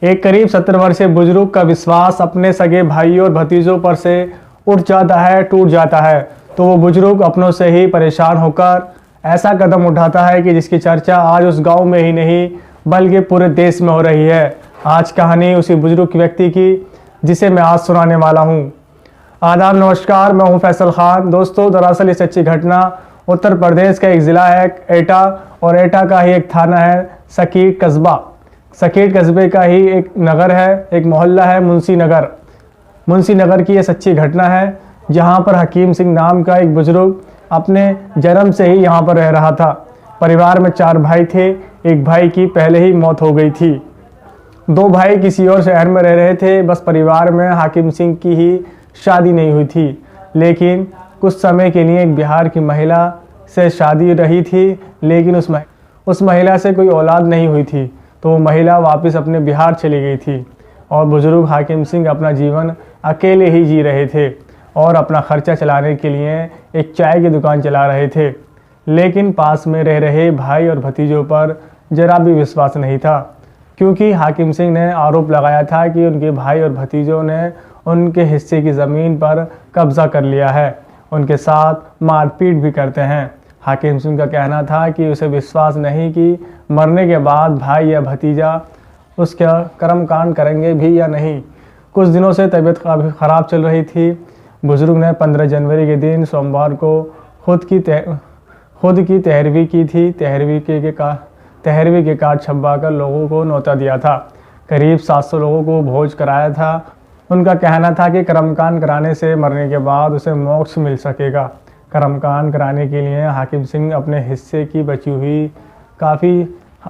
एक करीब 70 वर्षीय बुजुर्ग का विश्वास अपने सगे भाइयों और भतीजों पर से उठ जाता है, टूट जाता है, तो वो बुजुर्ग अपनों से ही परेशान होकर ऐसा कदम उठाता है कि जिसकी चर्चा आज उस गांव में ही नहीं बल्कि पूरे देश में हो रही है। आज कहानी उसी बुजुर्ग व्यक्ति की जिसे मैं आज सुनाने वाला हूँ। आदाब, नमस्कार, मैं हूँ फैसल खान। दोस्तों, दरअसल ये सच्ची घटना उत्तर प्रदेश का एक ज़िला है एटा, और एटा का ही एक थाना है सकीट कस्बा। सकीट कस्बे का ही एक नगर है, एक मोहल्ला है मुंशी नगर। मुंशी नगर की ये सच्ची घटना है, जहाँ पर हकीम सिंह नाम का एक बुजुर्ग अपने जन्म से ही यहाँ पर रह रहा था। परिवार में 4 भाई थे, एक भाई की पहले ही मौत हो गई थी। 2 भाई किसी और शहर में रह रहे थे। बस परिवार में हाकिम सिंह की ही शादी नहीं हुई थी, लेकिन कुछ समय के लिए एक बिहार की महिला से शादी रही थी, लेकिन उस महिला से कोई औलाद नहीं हुई थी, तो वो महिला वापस अपने बिहार चली गई थी और बुजुर्ग हाकिम सिंह अपना जीवन अकेले ही जी रहे थे और अपना खर्चा चलाने के लिए एक चाय की दुकान चला रहे थे। लेकिन पास में रह रहे भाई और भतीजों पर जरा भी विश्वास नहीं था, क्योंकि हाकिम सिंह ने आरोप लगाया था कि उनके भाई और भतीजों ने उनके हिस्से की ज़मीन पर कब्जा कर लिया है, उनके साथ मारपीट भी करते हैं। हाकिम सिंह का कहना था कि उसे विश्वास नहीं कि मरने के बाद भाई या भतीजा उसका कर्मकांड करेंगे भी या नहीं। कुछ दिनों से तबीयत काफ़ी ख़राब चल रही थी। बुजुर्ग ने 15 जनवरी के दिन सोमवार को खुद की 13वीं की थी। 13वीं के कार्ड छपवा कर लोगों को न्योता दिया था। करीब 700 लोगों को भोज कराया था। उनका कहना था कि कर्मकांड कराने से मरने के बाद उसे मोक्ष मिल सकेगा। कर्मकांड कराने के लिए हाकिम सिंह अपने हिस्से की बची हुई काफ़ी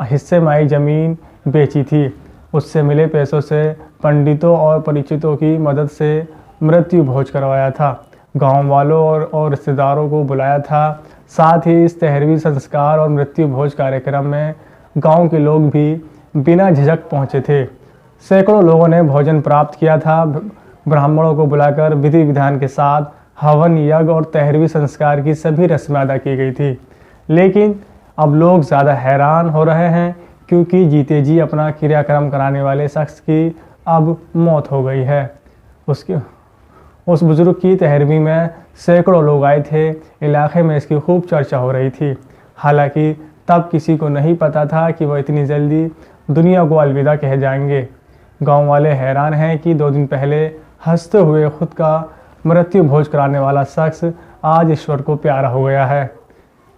हिस्से में आई ज़मीन बेची थी। उससे मिले पैसों से पंडितों और परिचितों की मदद से मृत्यु भोज करवाया था। गांव वालों और रिश्तेदारों को बुलाया था। साथ ही इस 13वीं संस्कार और मृत्यु भोज कार्यक्रम में गांव के लोग भी बिना झिझक पहुंचे थे। सैकड़ों लोगों ने भोजन प्राप्त किया था। ब्राह्मणों को बुलाकर विधि विधान के साथ हवन, यज्ञ और 13वीं संस्कार की सभी रस्में अदा की गई थी। लेकिन अब लोग ज़्यादा हैरान हो रहे हैं, क्योंकि जीते जी अपना क्रियाक्रम कराने वाले शख्स की अब मौत हो गई है। उस बुजुर्ग की 13वीं में सैकड़ों लोग आए थे। इलाके में इसकी खूब चर्चा हो रही थी। हालांकि तब किसी को नहीं पता था कि वह इतनी जल्दी दुनिया को अलविदा कह जाएंगे। गांव वाले हैरान हैं कि 2 दिन पहले हंसते हुए खुद का मृत्यु भोज कराने वाला शख्स आज ईश्वर को प्यारा हो गया है।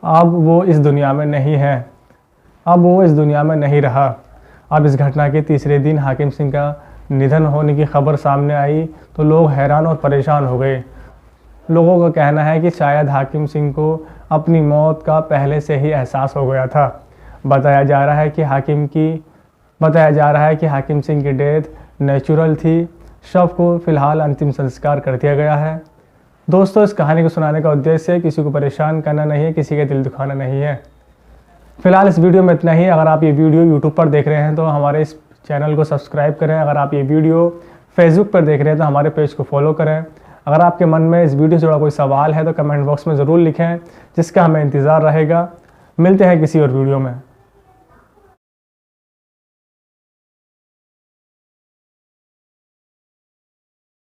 अब वो इस दुनिया में नहीं है, अब वो इस दुनिया में नहीं रहा। अब इस घटना के तीसरे दिन हाकिम सिंह का निधन होने की खबर सामने आई तो लोग हैरान और परेशान हो गए। लोगों का कहना है कि शायद हाकिम सिंह को अपनी मौत का पहले से ही एहसास हो गया था। बताया जा रहा है कि हाकिम सिंह की डेथ नेचुरल थी। शव को फिलहाल अंतिम संस्कार कर दिया गया है। दोस्तों, इस कहानी को सुनाने का उद्देश्य किसी को परेशान करना नहीं है, किसी का दिल दुखाना नहीं है। फिलहाल इस वीडियो में इतना ही। अगर आप ये वीडियो यूट्यूब पर देख रहे हैं तो हमारे इस चैनल को सब्सक्राइब करें। अगर आप ये वीडियो फेसबुक पर देख रहे हैं तो हमारे पेज को फॉलो करें। अगर आपके मन में इस वीडियो से जुड़ा कोई सवाल है तो कमेंट बॉक्स में ज़रूर लिखें, जिसका हमें इंतज़ार रहेगा। मिलते हैं किसी और वीडियो में।